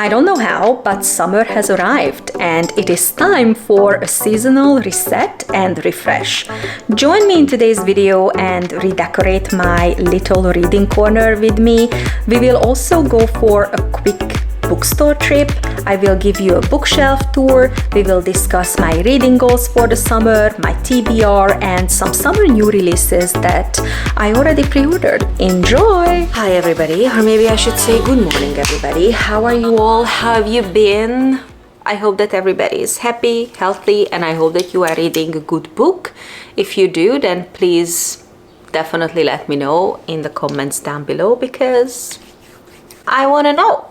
I don't know how, but summer has arrived and it is time for a seasonal reset and refresh. Join me in today's video and redecorate my little reading corner with me. We will also go for a quick bookstore trip. I will give you a bookshelf tour. We will discuss my reading goals for the summer, my TBR, and some summer new releases that I already pre-ordered. Enjoy! Hi everybody, or maybe I should say good morning everybody. How are you all? How have you been? I hope that everybody is happy, healthy, and I hope that you are reading a good book. If you do, then please definitely let me know in the comments down below because I want to know,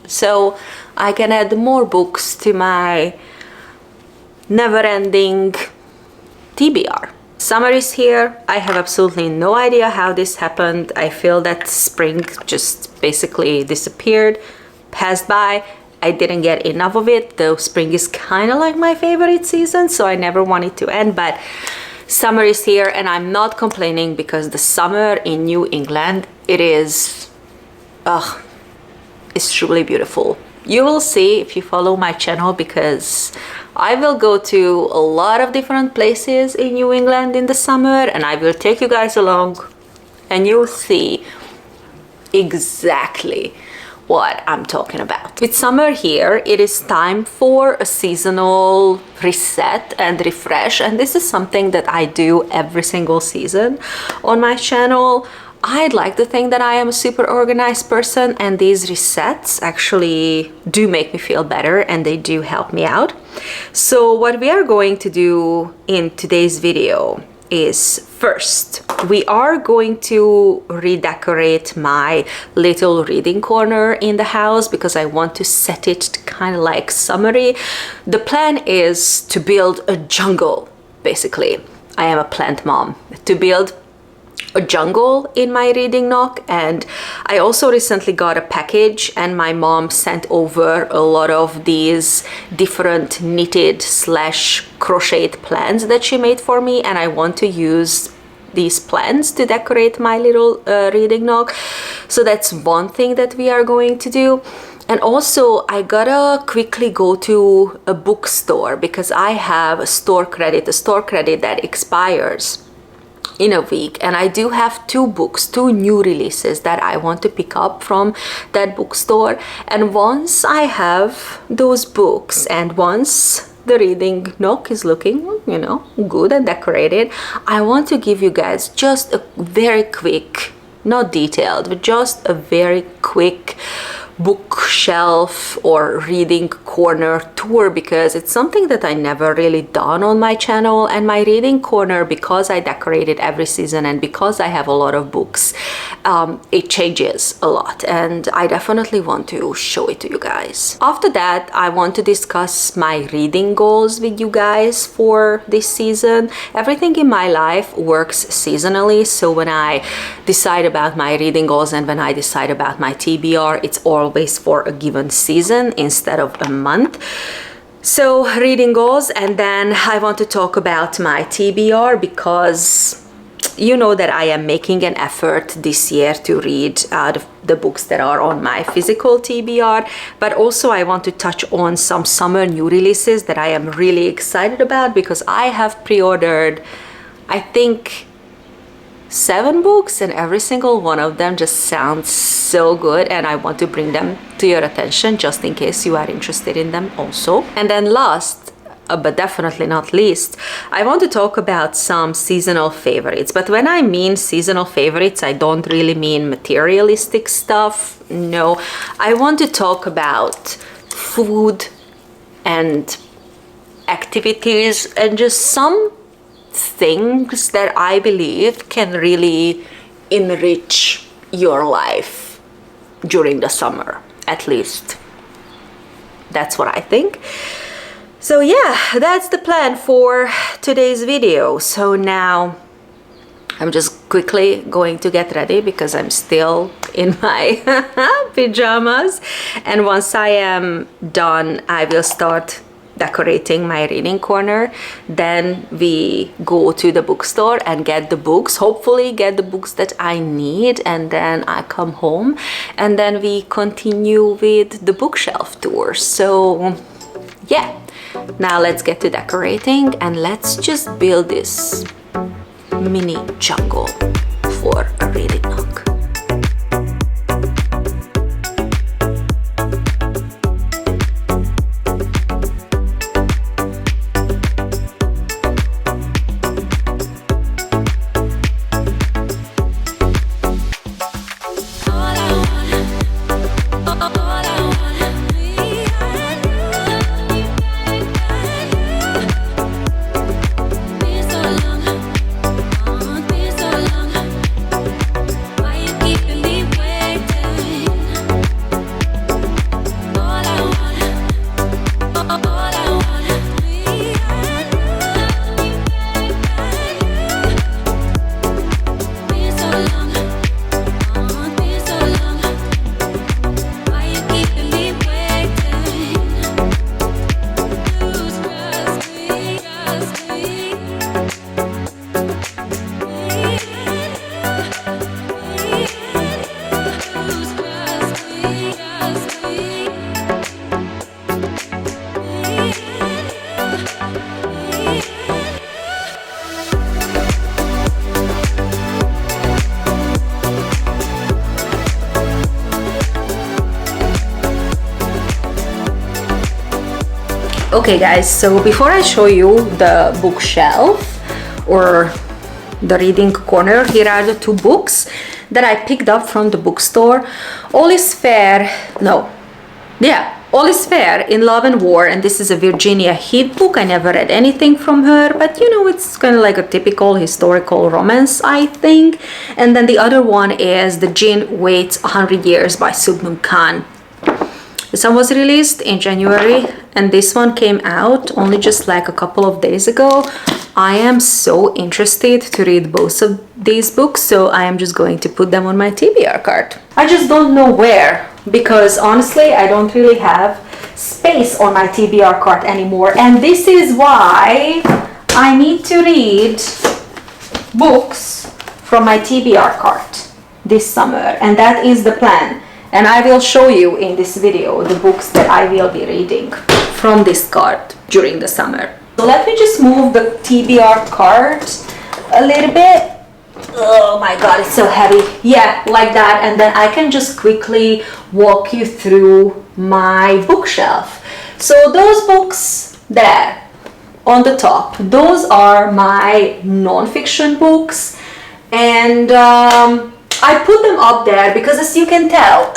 so I can add more books to my never-ending TBR. Summer is here. I have absolutely no idea how this happened. I feel that spring just basically disappeared, passed by. I didn't get enough of it, though spring is kind of like my favorite season, so I never want it to end, but summer is here and I'm not complaining because the summer in New England, it's truly beautiful. You will see if you follow my channel because I will go to a lot of different places in New England in the summer and I will take you guys along and you'll see exactly what I'm talking about. With summer here, it is time for a seasonal reset and refresh, and this is something that I do every single season on my channel. I'd like to think that I am a super organized person and these resets actually do make me feel better and they do help me out. So what we are going to do in today's video is first, we are going to redecorate my little reading corner in the house because I want to set it kind of like summery. The plan is to build a jungle, basically. I am a plant mom. To build a jungle in my reading nook, and I also recently got a package and my mom sent over a lot of these different knitted / crocheted plants that she made for me, and I want to use these plants to decorate my little reading nook. So that's one thing that we are going to do. And also I gotta quickly go to a bookstore because I have a store credit that expires in a week, and I do have two new releases that I want to pick up from that bookstore. And once I have those books and once the reading nook is looking, you know, good and decorated, I want to give you guys just a very quick, not detailed, but just a very quick bookshelf or reading corner tour because it's something that I never really done on my channel. And my reading corner, because I decorate it every season and because I have a lot of books, it changes a lot and I definitely want to show it to you guys. After that, I want to discuss my reading goals with you guys for this season. Everything in my life works seasonally, so when I decide about my reading goals and when I decide about my TBR, it's always for a given season instead of a month. So reading goals, and then I want to talk about my TBR because you know that I am making an effort this year to read the books that are on my physical TBR, but also I want to touch on some summer new releases that I am really excited about because I have pre-ordered, I think, 7 books and every single one of them just sounds so good and I want to bring them to your attention just in case you are interested in them also. And then last but definitely not least, I want to talk about some seasonal favorites. But when I mean seasonal favorites, I don't really mean materialistic stuff. No, I want to talk about food and activities and just some things that I believe can really enrich your life during the summer. At least that's what I think. So yeah, that's the plan for today's video. So now I'm just quickly going to get ready because I'm still in my pajamas, and once I am done, I will start decorating my reading corner. Then we go to the bookstore and get the books, hopefully get the books that I need, and then I come home and then we continue with the bookshelf tour. So yeah, now let's get to decorating and let's just build this mini jungle for a reading nook. Okay guys, so before I show you the bookshelf or the reading corner, here are the two books that I picked up from the bookstore. All is Fair in Love and War, and this is a Virginia Heath book. I never read anything from her, but you know, it's kind of like a typical historical romance, I think. And then the other one is The Djinn Waits 100 Years by Subnum Khan. This one was released in January and this one came out only just like a couple of days ago. I am so interested to read both of these books, so I am just going to put them on my TBR card. I just don't know where, because honestly I don't really have space on my TBR card anymore, and this is why I need to read books from my TBR card this summer, and that is the plan. And I will show you in this video the books that I will be reading from this card during the summer. So let me just move the TBR card a little bit. Oh my god, it's so heavy. Yeah, like that. And then I can just quickly walk you through my bookshelf. So those books there on the top, those are my non-fiction books. And I put them up there because, as you can tell,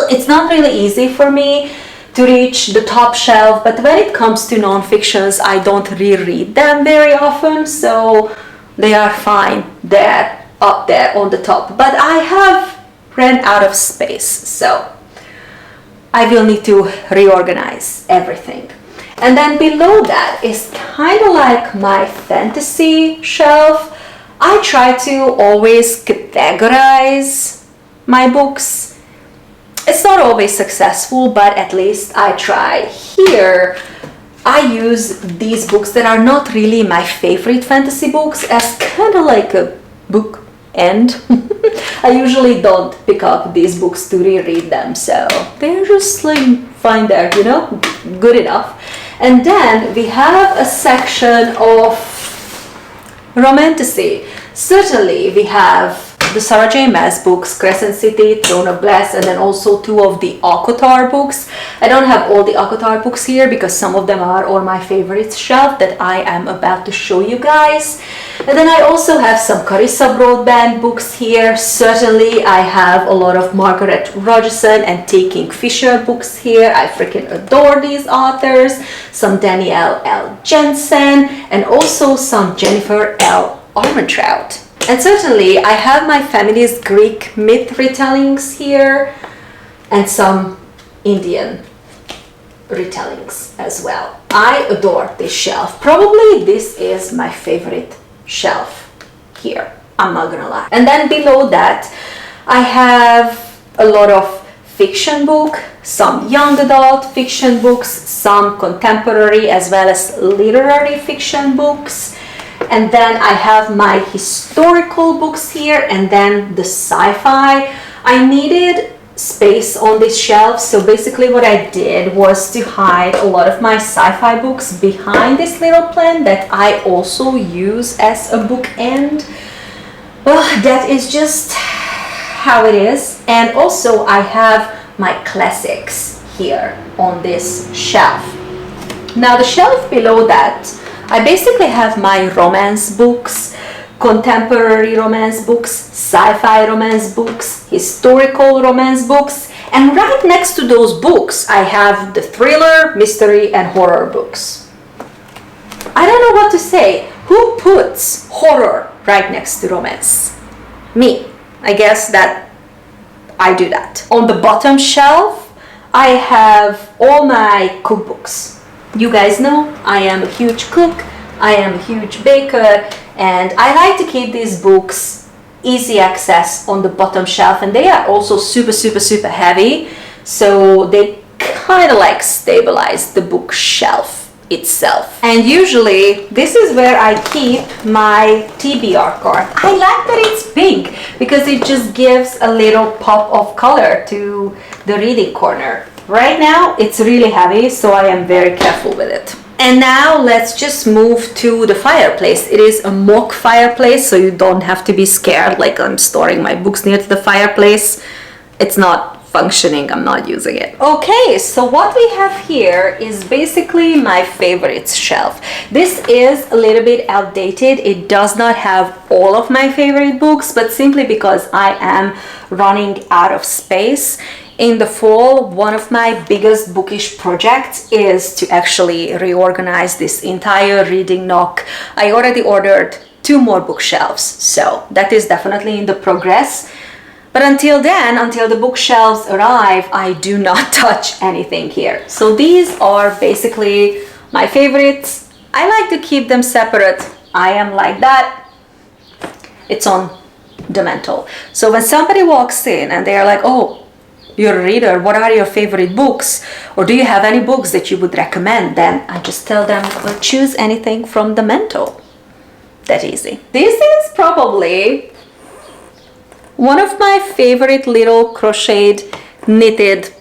it's not really easy for me to reach the top shelf, but when it comes to non-fictions, I don't reread them very often, so they are fine there, up there on the top. But I have ran out of space, so I will need to reorganize everything. And then below that is kind of like my fantasy shelf. I try to always categorize my books. It's not always successful, but at least I try. Here, I use these books that are not really my favorite fantasy books as kind of like a book end. I usually don't pick up these books to reread them, so they're just like fine there, you know, good enough. And then we have a section of romantasy. Certainly we have the Sarah J. Maas books, Crescent City, Throne of Glass, and then also two of the Akotar books. I don't have all the Akotar books here because some of them are on my favorites shelf that I am about to show you guys. And then I also have some Carissa Broadbent books here. Certainly I have a lot of Margaret Rogerson and T. Kingfisher books here. I freaking adore these authors. Some Danielle L. Jensen and also some Jennifer L. Armentrout. And certainly I have my family's Greek myth retellings here and some Indian retellings as well. I adore this shelf. Probably this is my favorite shelf here. I'm not gonna lie. And then below that I have a lot of fiction book, some young adult fiction books, some contemporary as well as literary fiction books. And then I have my historical books here, and then the sci-fi. I needed space on this shelf, so basically what I did was to hide a lot of my sci-fi books behind this little plant that I also use as a bookend. Well, that is just how it is. And also I have my classics here on this shelf. Now the shelf below that, I basically have my romance books, contemporary romance books, sci-fi romance books, historical romance books, and right next to those books I have the thriller, mystery, and horror books. I don't know what to say. Who puts horror right next to romance? Me. I guess that I do that. On the bottom shelf I have all my cookbooks. You guys know I am a huge cook, I am a huge baker, and I like to keep these books easy access on the bottom shelf, and they are also super heavy, so they kind of like stabilize the bookshelf itself. And usually this is where I keep my TBR card. I like that it's pink because it just gives a little pop of color to the reading corner. Right now it's really heavy, so I am very careful with it. And now let's just move to the fireplace. It is a mock fireplace, so you don't have to be scared like I'm storing my books near to the fireplace. It's not functioning, I'm not using it. Okay, so what we have here is basically my favorites shelf. This is a little bit outdated. It does not have all of my favorite books, but simply because I am running out of space. In the fall, one of my biggest bookish projects is to actually reorganize this entire reading nook. I already ordered 2 more bookshelves, so that is definitely in the progress. But until then, until the bookshelves arrive, I do not touch anything here. So these are basically my favorites. I like to keep them separate. I am like that. It's on the mantle. So when somebody walks in and they're like, oh, you're a reader, what are your favorite books? Or do you have any books that you would recommend? Then I just tell them, well, choose anything from the mantle. That easy. This is probably one of my favorite little crocheted knitted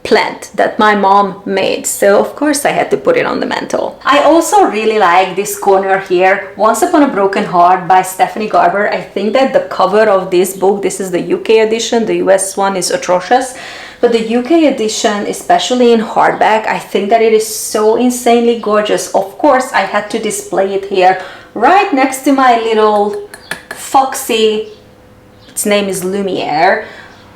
plant that my mom made, so of course I had to put it on the mantle. I also really like this corner here, Once Upon a Broken Heart by Stephanie Garber. I think that the cover of this book, this is the UK edition, the US one is atrocious, but the UK edition, especially in hardback, I think that it is so insanely gorgeous. Of course I had to display it here right next to my little foxy, its name is Lumiere,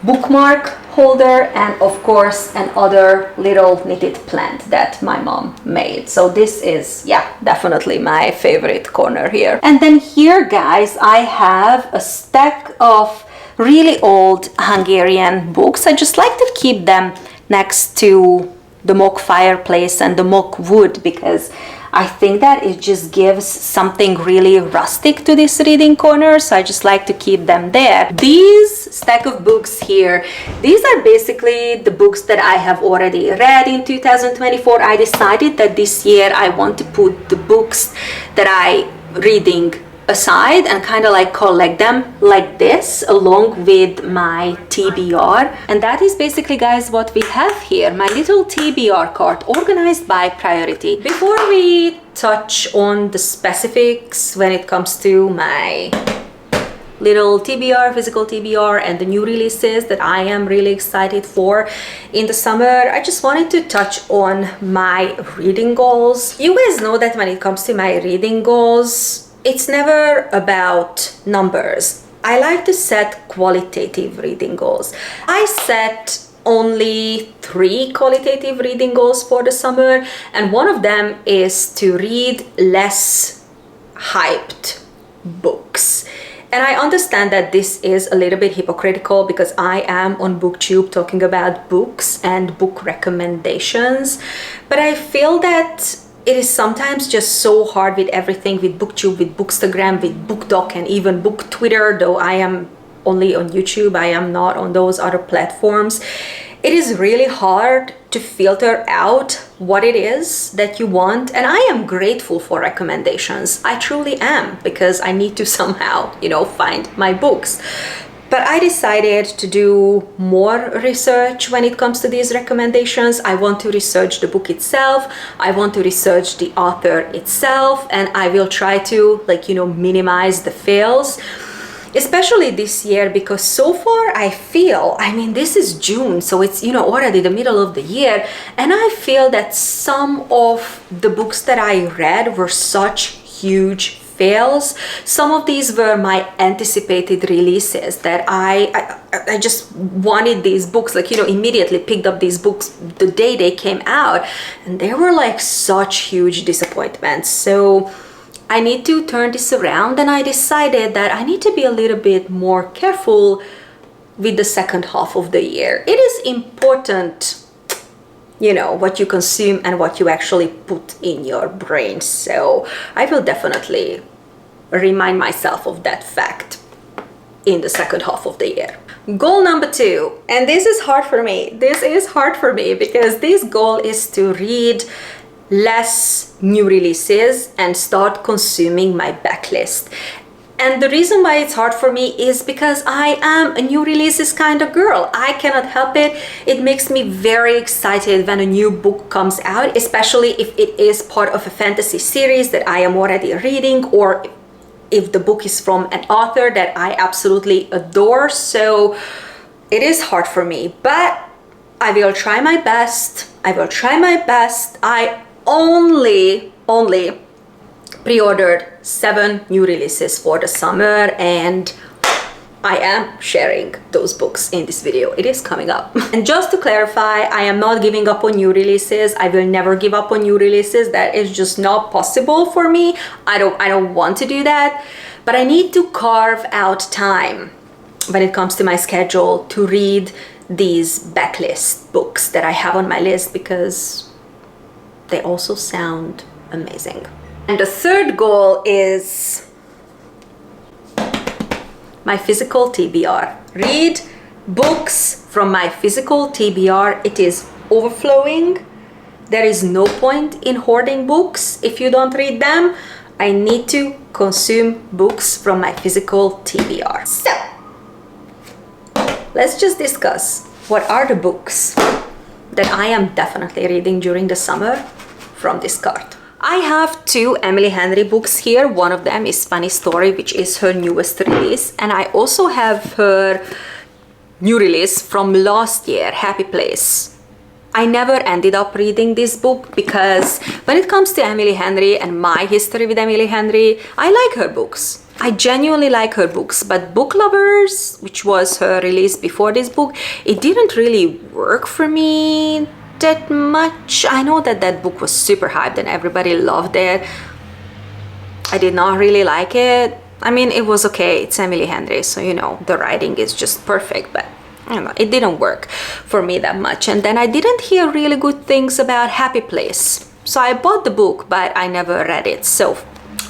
bookmark holder, and of course another little knitted plant that my mom made. So this is, yeah, definitely my favorite corner here. And then here, guys, I have a stack of really old Hungarian books. I just like to keep them next to the mock fireplace and the mock wood because I think that it just gives something really rustic to this reading corner, so I just like to keep them there. These stack of books here, these are basically the books that I have already read in 2024. I decided that this year I want to put the books that I reading aside and kind of like collect them like this along with my TBR. And that is basically, guys, what we have here, my little TBR cart organized by priority. Before we touch on the specifics when it comes to my little TBR, physical TBR, and the new releases that I am really excited for in the summer, I just wanted to touch on my reading goals. You guys know that when it comes to my reading goals, it's never about numbers. I like to set qualitative reading goals. I set only 3 qualitative reading goals for the summer, and one of them is to read less hyped books. And I understand that this is a little bit hypocritical because I am on BookTube talking about books and book recommendations, but I feel that it is sometimes just so hard with everything, with BookTube, with Bookstagram, with BookDoc, and even BookTwitter, though I am only on YouTube, I am not on those other platforms. It is really hard to filter out what it is that you want, and I am grateful for recommendations. I truly am, because I need to somehow, find my books. But I decided to do more research when it comes to these recommendations. I want to research the book itself. I want to research the author itself, and I will try to minimize the fails. Especially this year, because so far I feel, this is June, so it's, already the middle of the year, and I feel that some of the books that I read were such huge fails. Some of these were my anticipated releases that I just wanted these books, immediately picked up these books the day they came out, and they were like such huge disappointments. So I need to turn this around, and I decided that I need to be a little bit more careful with the second half of the year. It is important, what you consume and what you actually put in your brain. So I will definitely remind myself of that fact in the second half of the year. Goal number 2, and this is hard for me. This is hard for me because this goal is to read less new releases and start consuming my backlist. And the reason why it's hard for me is because I am a new releases kind of girl. I cannot help it. It makes me very excited when a new book comes out, especially if it is part of a fantasy series that I am already reading, or if the book is from an author that I absolutely adore. So it is hard for me, but I will try my best. I only pre-ordered 7 new releases for the summer, and I am sharing those books in this video. It is coming up. And just to clarify, I am not giving up on new releases. I will never give up on new releases. That is just not possible for me. I don't want to do that, but I need to carve out time when it comes to my schedule to read these backlist books that I have on my list, because they also sound amazing. And the third goal is my physical TBR. Read books from my physical TBR. It is overflowing. There is no point in hoarding books if you don't read them. I need to consume books from my physical TBR. So let's just discuss what are the books that I am definitely reading during the summer from this cart. I have 2 Emily Henry books here. One of them is Funny Story, which is her newest release, and I also have her new release from last year, Happy Place. I never ended up reading this book because when it comes to Emily Henry and my history with Emily Henry, I like her books. I genuinely like her books, but Book Lovers, which was her release before this book, it didn't really work for me that much. I know that that book was super hyped and everybody loved it. I did not really like it. It was okay. It's Emily Henry, so the writing is just perfect, but it didn't work for me that much. And then I didn't hear really good things about Happy Place, so I bought the book, but I never read it. So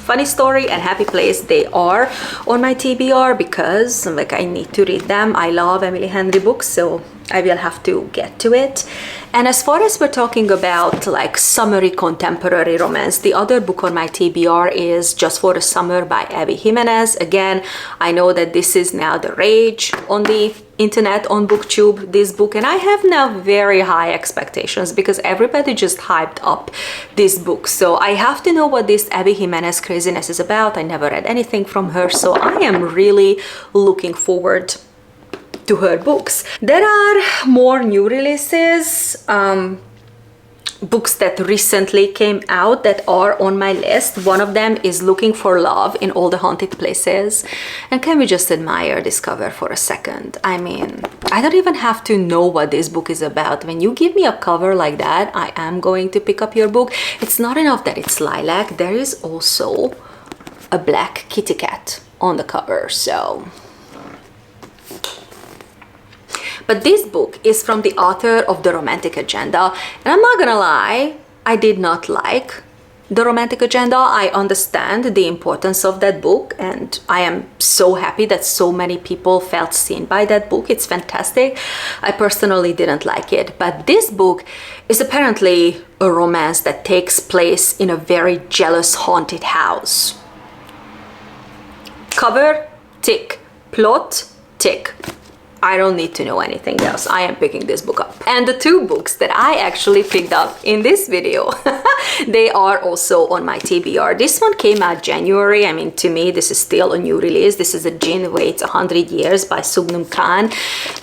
Funny Story and Happy Place, they are on my TBR because I need to read them. I love Emily Henry books, so I will have to get to it. And as far as we're talking about summery contemporary romance, the other book on my TBR is Just for the Summer by Abby Jimenez. Again, I know that this is now the rage on the internet, on BookTube, this book, and I have now very high expectations because everybody just hyped up this book. So I have to know what this Abby Jimenez craziness is about. I never read anything from her, so I am really looking forward to her books. There are more new releases, books that recently came out that are on my list. One of them is Looking for Love in All the Haunted Places. And can we just admire this cover for a second? I don't even have to know what this book is about. When you give me a cover like that, I am going to pick up your book. It's not enough that it's lilac. There is also a black kitty cat on the cover, so... But this book is from the author of The Romantic Agenda, and I'm not gonna lie, I did not like the romantic agenda. I understand the importance of that book, and I am so happy that so many people felt seen by that book. It's fantastic. I personally didn't like it, but this book is apparently a romance that takes place in a very jealous haunted house. Cover, tick. Plot, tick. I don't need to know anything else. I am picking this book up. And the two books that I actually picked up in this video, they are also on my TBR. This one came out January. I mean, to me, this is still a new release. This is A Jinn Waits 100 Years by Subnum Khan.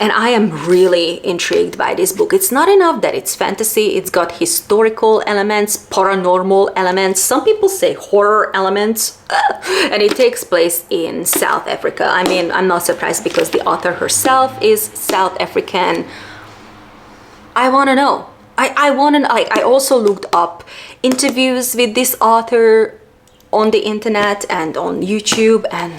And I am really intrigued by this book. It's not enough that it's fantasy. It's got historical elements, paranormal elements. Some people say horror elements. And it takes place in South Africa. I mean, I'm not surprised because the author herself is South African. I want to know. I want to, like, I also looked up interviews with this author on the internet and on YouTube, and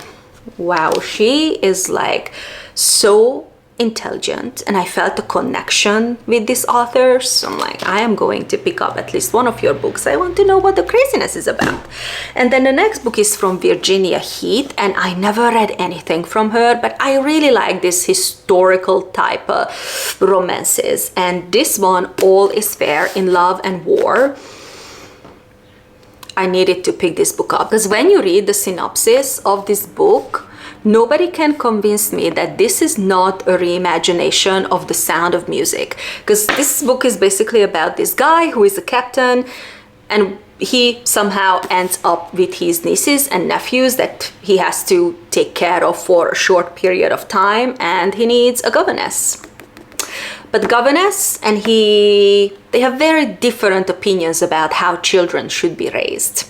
wow, she is like so intelligent, and I felt a connection with this author. So I'm like, I am going to pick up at least one of your books. I want to know what the craziness is about. And then the next book is from Virginia Heath, and I never read anything from her, but I really like this historical type of romances. And this one, All Is Fair in Love and War, I needed to pick this book up because when you read the synopsis of this book, nobody can convince me that this is not a reimagination of The Sound of Music, because this book is basically about this guy who is a captain, and he somehow ends up with his nieces and nephews that he has to take care of for a short period of time, and he needs a governess. But the governess and they have very different opinions about how children should be raised.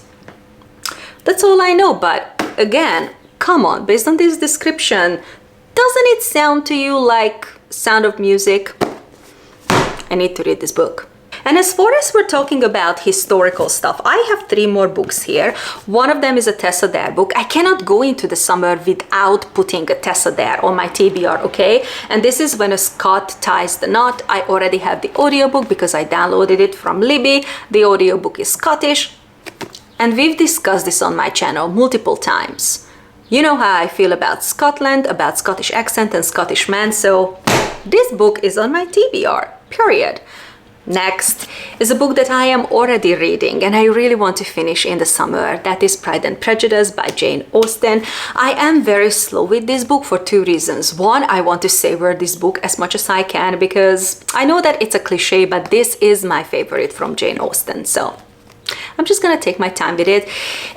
That's all I know, but again, come on, based on this description, doesn't it sound to you like Sound of Music? I need to read this book. And as far as we're talking about historical stuff, I have 3 more books here. One of them is a Tessa Dare book. I cannot go into the summer without putting a Tessa Dare on my TBR, okay? And this is When a Scot Ties the Knot. I already have the audiobook because I downloaded it from Libby. The audiobook is Scottish. And we've discussed this on my channel multiple times. You know how I feel about Scotland, about Scottish accent and Scottish men, so this book is on my TBR, period. Next is a book that I am already reading and I really want to finish in the summer. That is Pride and Prejudice by Jane Austen. I am very slow with this book for 2 reasons. One, I want to savor this book as much as I can because I know that it's a cliche, but this is my favorite from Jane Austen, so I'm just gonna take my time with it.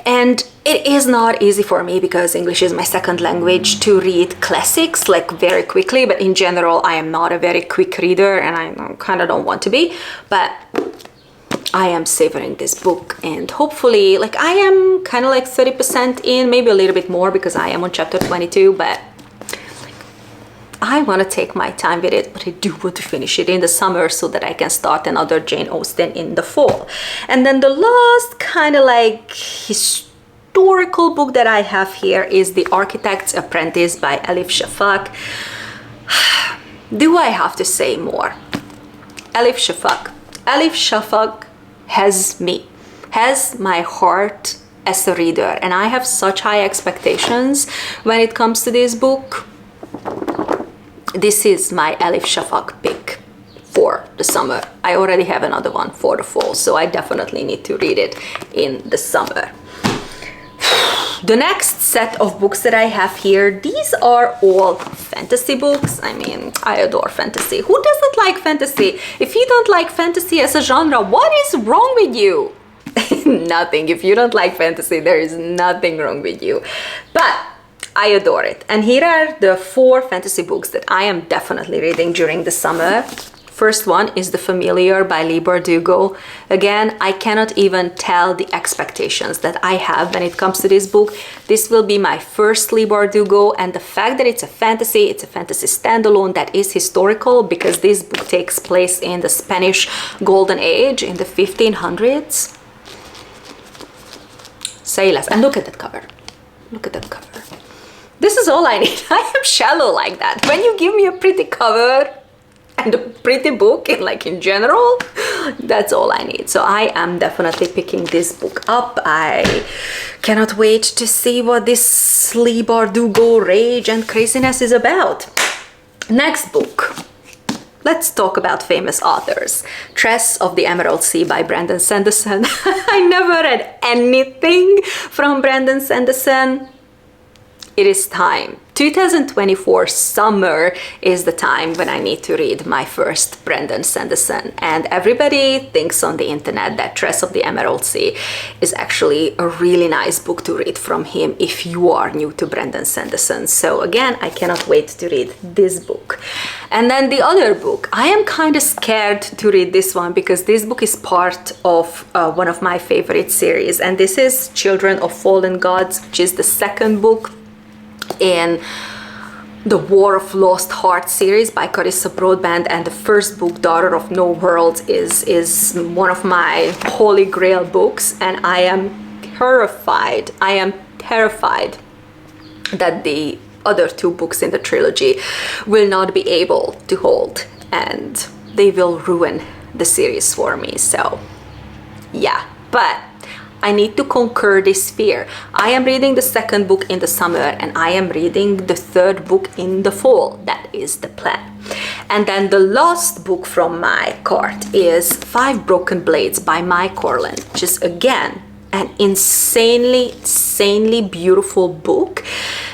And it is not easy for me because English is my second language to read classics like very quickly, but in general I am not a very quick reader and I kind of don't want to be, but I am savoring this book and hopefully, like, I am kind of like 30% in, maybe a little bit more because I am on chapter 22, but I want to take my time with it, but I do want to finish it in the summer so that I can start another Jane Austen in the fall. And then the last kind of like historical book that I have here is The Architect's Apprentice by Elif Shafak. Do I have to say more? Elif Shafak. Elif Shafak has me, has my heart as a reader, and I have such high expectations when it comes to this book. This is my Elif Shafak pick for the summer. I already have another one for the fall, so I definitely need to read it in the summer. The next set of books that I have here, these are all fantasy books. I mean, I adore fantasy. Who doesn't like fantasy? If you don't like fantasy as a genre, what is wrong with you? Nothing. If you don't like fantasy, there is nothing wrong with you. But I adore it. And here are the 4 fantasy books that I am definitely reading during the summer. First one is The Familiar by Leigh Bardugo. Again, I cannot even tell the expectations that I have when it comes to this book. This will be my first Leigh Bardugo, and the fact that it's a fantasy standalone that is historical because this book takes place in the Spanish Golden Age in the 1500s. Say less. And look at that cover. Look at that cover. This is all I need. I am shallow like that. When you give me a pretty cover, and a pretty book in general, that's all I need. So I am definitely picking this book up. I cannot wait to see what this Lee Bardugo rage and craziness is about. Next book. Let's talk about famous authors. Tress of the Emerald Sea by Brandon Sanderson. I never read anything from Brandon Sanderson. It is time. 2024 summer is the time when I need to read my first Brandon Sanderson. And everybody thinks on the internet that Tress of the Emerald Sea is actually a really nice book to read from him if you are new to Brandon Sanderson. So again, I cannot wait to read this book. And then the other book, I am kind of scared to read this one because this book is part of one of my favorite series. And this is Children of Fallen Gods, which is the second book in the War of Lost Hearts series by Carissa Broadbent, and the first book, Daughter of No Worlds, is one of my holy grail books, and I am terrified that the other two books in the trilogy will not be able to hold, and they will ruin the series for me. So yeah, but I need to conquer this fear. I am reading the second book in the summer and I am reading the third book in the fall. That is the plan. And then the last book from my cart is 5 Broken Blades by Mike Corlin, which is again an insanely beautiful book.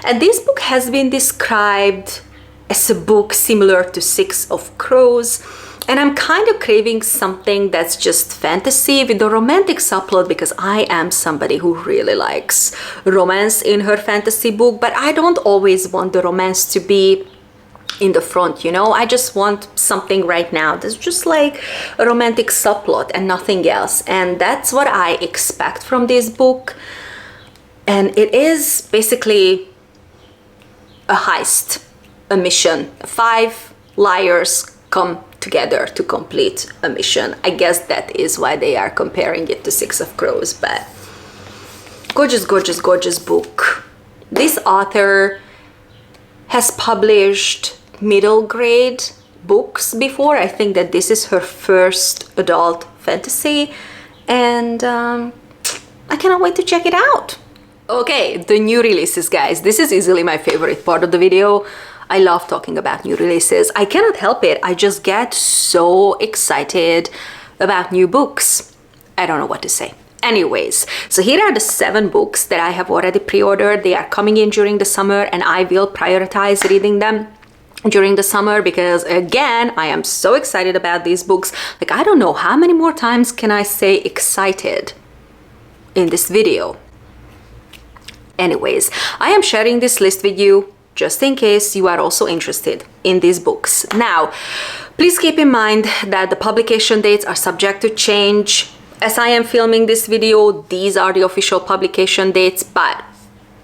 And this book has been described as a book similar to Six of Crows. And I'm kind of craving something that's just fantasy with a romantic subplot, because I am somebody who really likes romance in her fantasy book, but I don't always want the romance to be in the front, you know? I just want something right now that's just like a romantic subplot and nothing else. And that's what I expect from this book. And it is basically a heist, a mission. 5 liars come together to complete a mission. I guess that is why they are comparing it to Six of Crows, but gorgeous book. This author has published middle grade books before. I think that this is her first adult fantasy, and I cannot wait to check it out. Okay, the new releases, guys. This is easily my favorite part of the video. I love talking about new releases. I cannot help it. I just get so excited about new books. I don't know what to say. Anyways, so here are the 7 books that I have already pre-ordered. They are coming in during the summer and I will prioritize reading them during the summer because, again, I am so excited about these books. Like, I don't know how many more times can I say excited in this video. Anyways, I am sharing this list with you just in case you are also interested in these books. Now, please keep in mind that the publication dates are subject to change. As I am filming this video, these are the official publication dates, but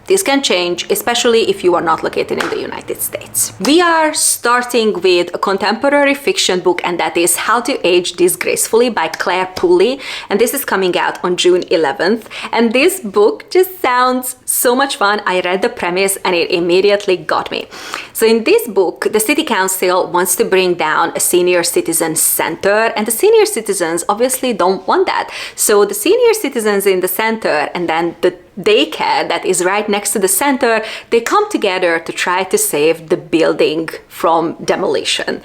this can change, especially if you are not located in the United States. We are starting with a contemporary fiction book, and that is How to Age Disgracefully by Claire Pooley. And this is coming out on June 11th. And this book just sounds so much fun. I read the premise and it immediately got me. So in this book, the city council wants to bring down a senior citizen center, and the senior citizens obviously don't want that. So the senior citizens in the center and then the daycare that is right next to the center, they come together to try to save the building from demolition.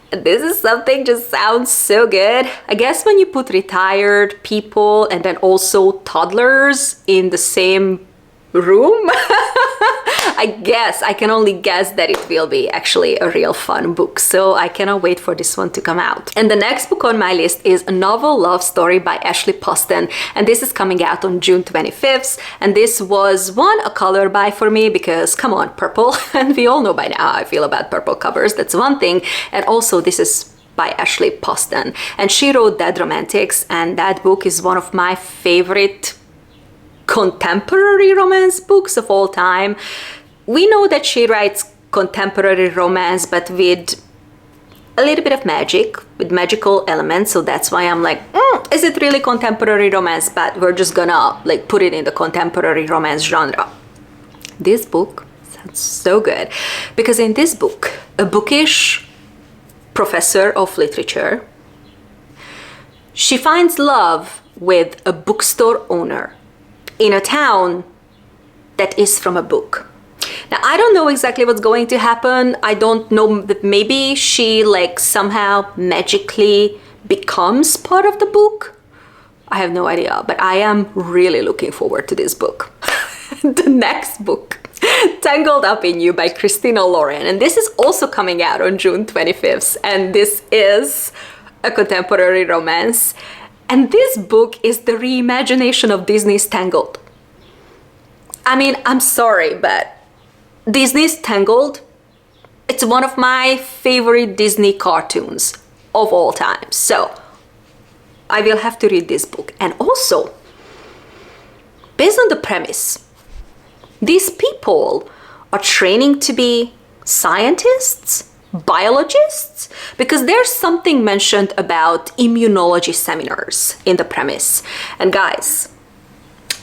This is something just sounds so good. I guess when you put retired people and then also toddlers in the same room, I can only guess that it will be actually a real fun book. So I cannot wait for this one to come out. And the next book on my list is A Novel Love Story by Ashley Poston. And this is coming out on June 25th. And this was a color buy for me because, come on, purple. And we all know by now how I feel about purple covers. That's one thing. And also this is by Ashley Poston. And she wrote Dead Romantics. And that book is one of my favorite contemporary romance books of all time. We know that she writes contemporary romance, but with a little bit of magic, with magical elements. So that's why I'm like, is it really contemporary romance? But we're just gonna like put it in the contemporary romance genre. This book sounds so good because in this book, a bookish professor of literature. She finds love with a bookstore owner in a town that is from a book. Now, I don't know exactly what's going to happen. I don't know that maybe she like somehow magically becomes part of the book. I have no idea, but I am really looking forward to this book. The next book, Tangled Up in You by Christina Lauren, and this is also coming out on June 25th, and this is a contemporary romance, and this book is the reimagination of Disney's Tangled. I mean, I'm sorry, but Disney's Tangled, it's one of my favorite Disney cartoons of all time, so I will have to read this book. And also, based on the premise, these people are training to be scientists, biologists, because there's something mentioned about immunology seminars in the premise. And guys,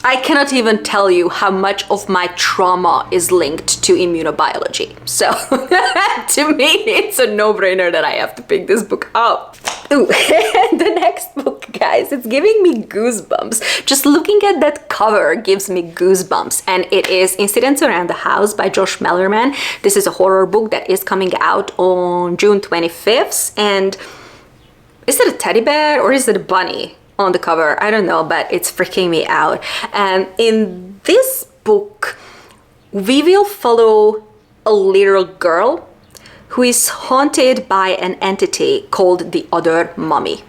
I cannot even tell you how much of my trauma is linked to immunobiology. So to me, it's a no-brainer that I have to pick this book up. Ooh, the next book, guys, it's giving me goosebumps. Just looking at that cover gives me goosebumps. And it is Incidents Around the House by Josh Mellerman. This is a horror book that is coming out on June 25th. And is it a teddy bear or is it a bunny on the cover? I don't know, but it's freaking me out. And in this book, we will follow a little girl who is haunted by an entity called the Other Mummy.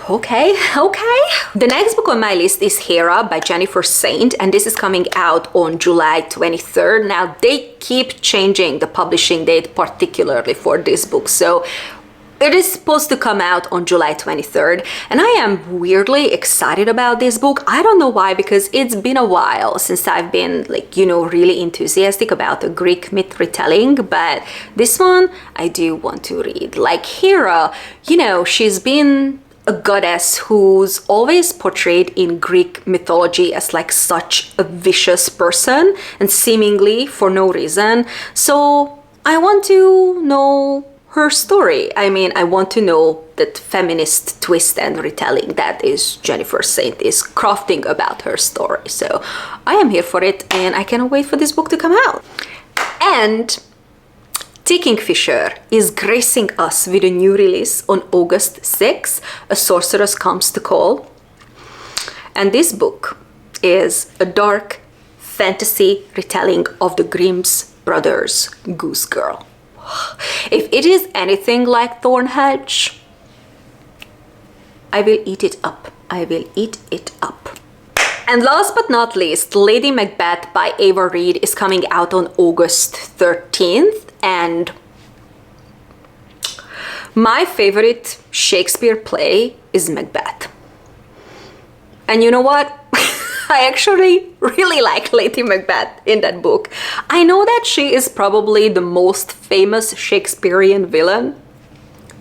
Okay. The next book on my list is Hera by Jennifer Saint, and this is coming out on July 23rd. Now, they keep changing the publishing date, particularly for this book, so it is supposed to come out on July 23rd, and I am weirdly excited about this book. I don't know why, because it's been a while since I've been like, you know, really enthusiastic about a Greek myth retelling, but this one I do want to read. Like Hera, you know, she's been a goddess who's always portrayed in Greek mythology as like such a vicious person, and seemingly for no reason. So I want to know her story. I mean, I want to know that feminist twist and retelling that is Jennifer Saint is crafting about her story. So I am here for it, and I cannot wait for this book to come out. And T. Kingfisher is gracing us with a new release on August 6th, A Sorceress Comes to Call. And this book is a dark fantasy retelling of the Grimm's brothers' Goose Girl. If it is anything like Thornhedge, I will eat it up. I will eat it up. And last but not least, Lady Macbeth by Ava Reid is coming out on August 13th. And my favorite Shakespeare play is Macbeth. And you know what? I actually really like Lady Macbeth in that book. I know that she is probably the most famous Shakespearean villain,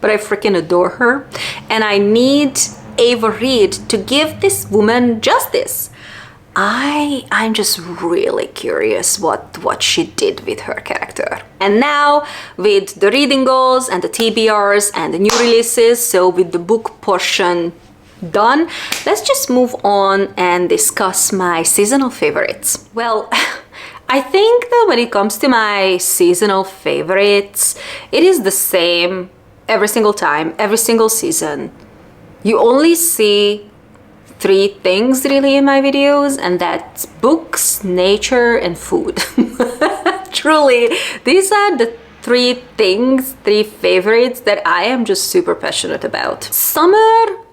but I freaking adore her. And I need Ava Reid to give this woman justice. I'm just really curious what she did with her character. And now, with the reading goals and the TBRs and the new releases, so with the book portion done, let's just move on and discuss my seasonal favorites. Well, I think that when it comes to my seasonal favorites, it is the same every single time, every single season. You only see 3 things really in my videos, and that's books, nature, and food. Truly, these are the 3 things, 3 favorites that I am just super passionate about. Summer,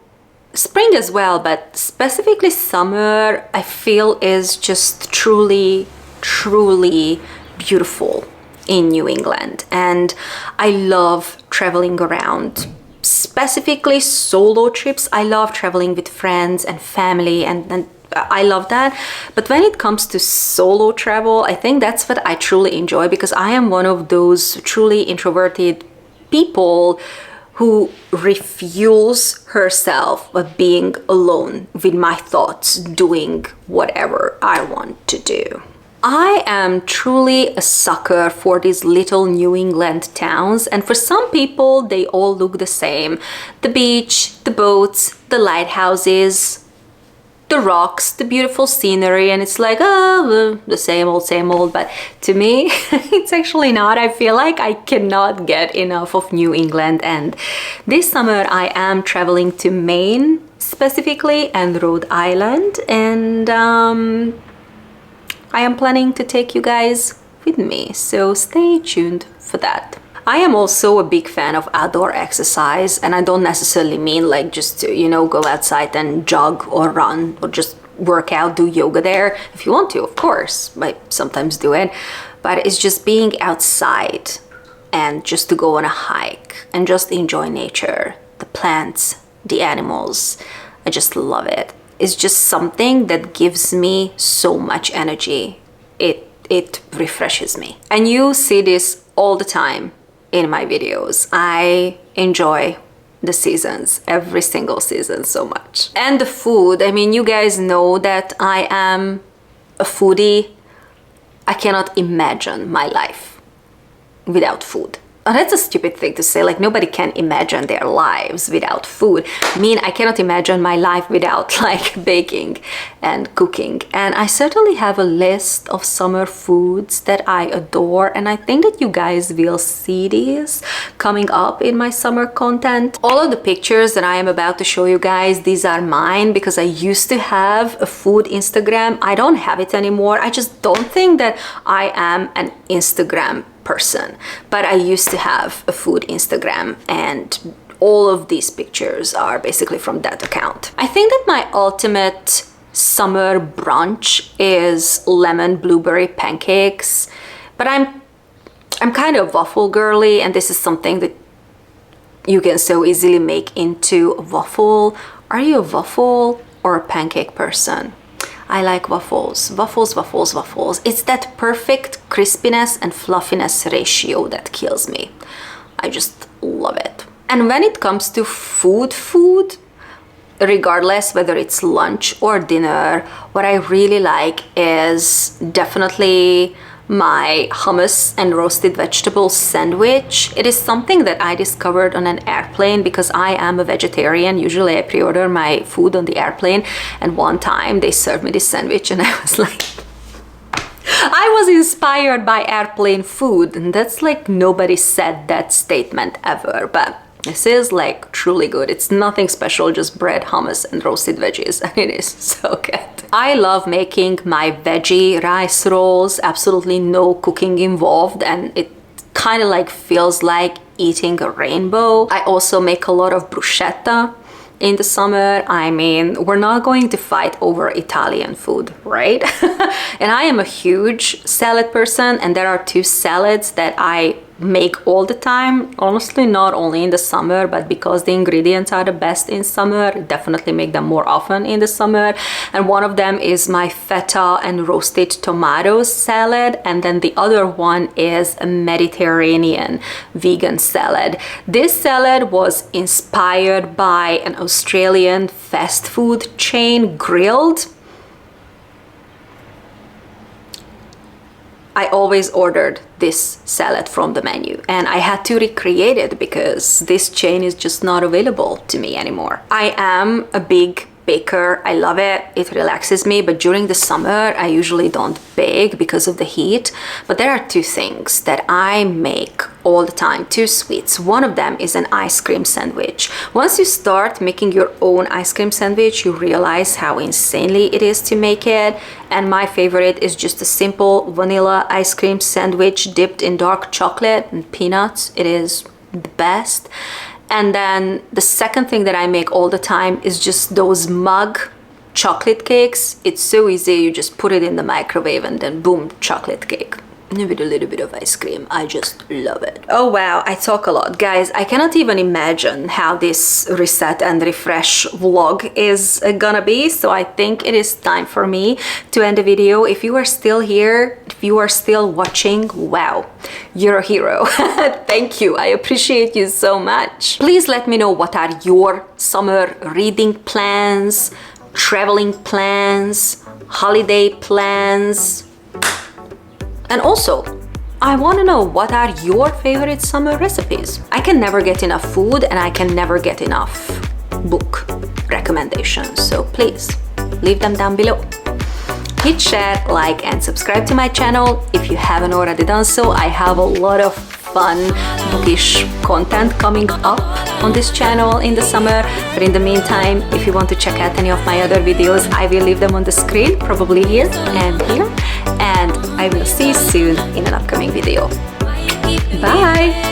spring as well, but specifically summer, I feel is just truly beautiful in New England. And I love traveling around, specifically solo trips. I love traveling with friends and family, and I love that. But when it comes to solo travel, I think that's what I truly enjoy, because I am one of those truly introverted people who refuels herself of being alone with my thoughts, doing whatever I want to do. I am truly a sucker for these little New England towns, and for some people they all look the same. The beach, the boats, the lighthouses, the rocks, the beautiful scenery, and it's like, oh, the same old, but to me it's actually not. I feel like I cannot get enough of New England, and this summer I am traveling to Maine specifically and Rhode Island, and I am planning to take you guys with me, so stay tuned for that. I am also a big fan of outdoor exercise, and I don't necessarily mean like just to, you know, go outside and jog or run or just work out, do yoga there. If you want to, of course, I sometimes do it, but it's just being outside and just to go on a hike and just enjoy nature, the plants, the animals. I just love it. It's just something that gives me so much energy. It refreshes me. And you see this all the time in my videos. I enjoy the seasons, every single season, so much. And the food, I mean, you guys know that I am a foodie. I cannot imagine my life without food. And that's a stupid thing to say, like nobody can imagine their lives without food. I mean, I cannot imagine my life without like baking and cooking. And I certainly have a list of summer foods that I adore, and I think that you guys will see these coming up in my summer content. All of the pictures that I am about to show you guys, these are mine because I used to have a food Instagram. I don't have it anymore. I just don't think that I am an Instagram person, but I used to have a food Instagram, and all of these pictures are basically from that account. I think that my ultimate summer brunch is lemon blueberry pancakes, but I'm kind of waffle girly, and this is something that you can so easily make into a waffle. Are you a waffle or a pancake person? I like waffles. Waffles. It's that perfect crispiness and fluffiness ratio that kills me. I just love it. And when it comes to food, regardless whether it's lunch or dinner, what I really like is definitely my hummus and roasted vegetable sandwich. It is something that I discovered on an airplane because I am a vegetarian. Usually I pre-order my food on the airplane, and one time they served me this sandwich and I was like, I was inspired by airplane food, and that's like nobody said that statement ever, but this is like truly good. It's nothing special, just bread, hummus, and roasted veggies, and it is so good. I love making my veggie rice rolls, absolutely no cooking involved, and it kind of like feels like eating a rainbow. I also make a lot of bruschetta in the summer. I mean, we're not going to fight over Italian food, right? And I am a huge salad person, and there are two salads that I make all the time, honestly, not only in the summer, but because the ingredients are the best in summer, definitely make them more often in the summer. And one of them is my feta and roasted tomatoes salad, and then the other one is a Mediterranean vegan salad. This salad was inspired by an Australian fast food chain, Grilled. I always ordered this salad from the menu, and I had to recreate it because this chain is just not available to me anymore. I am a big baker. I love it. It relaxes me, but during the summer I usually don't bake because of the heat. But there are two things that I make all the time, two sweets. One of them is an ice cream sandwich. Once you start making your own ice cream sandwich, you realize how insanely it is to make it. And my favorite is just a simple vanilla ice cream sandwich dipped in dark chocolate and peanuts. It is the best. And then the second thing that I make all the time is just those mug chocolate cakes. It's so easy. You just put it in the microwave and then boom, chocolate cake with a little bit of ice cream. I just love it. Oh wow, I talk a lot. Guys, I cannot even imagine how this reset and refresh vlog is gonna be, so I think it is time for me to end the video. If you are still here, if you are still watching, wow, you're a hero. Thank you. I appreciate you so much. Please let me know what are your summer reading plans, traveling plans, holiday plans. And also, I want to know, what are your favorite summer recipes? I can never get enough food and I can never get enough book recommendations, so please leave them down below. Hit share, like, and subscribe to my channel if you haven't already done so. I have a lot of fun bookish content coming up on this channel in the summer, but in the meantime, if you want to check out any of my other videos, I will leave them on the screen, probably here and here, and I will see you soon in an upcoming video. Bye!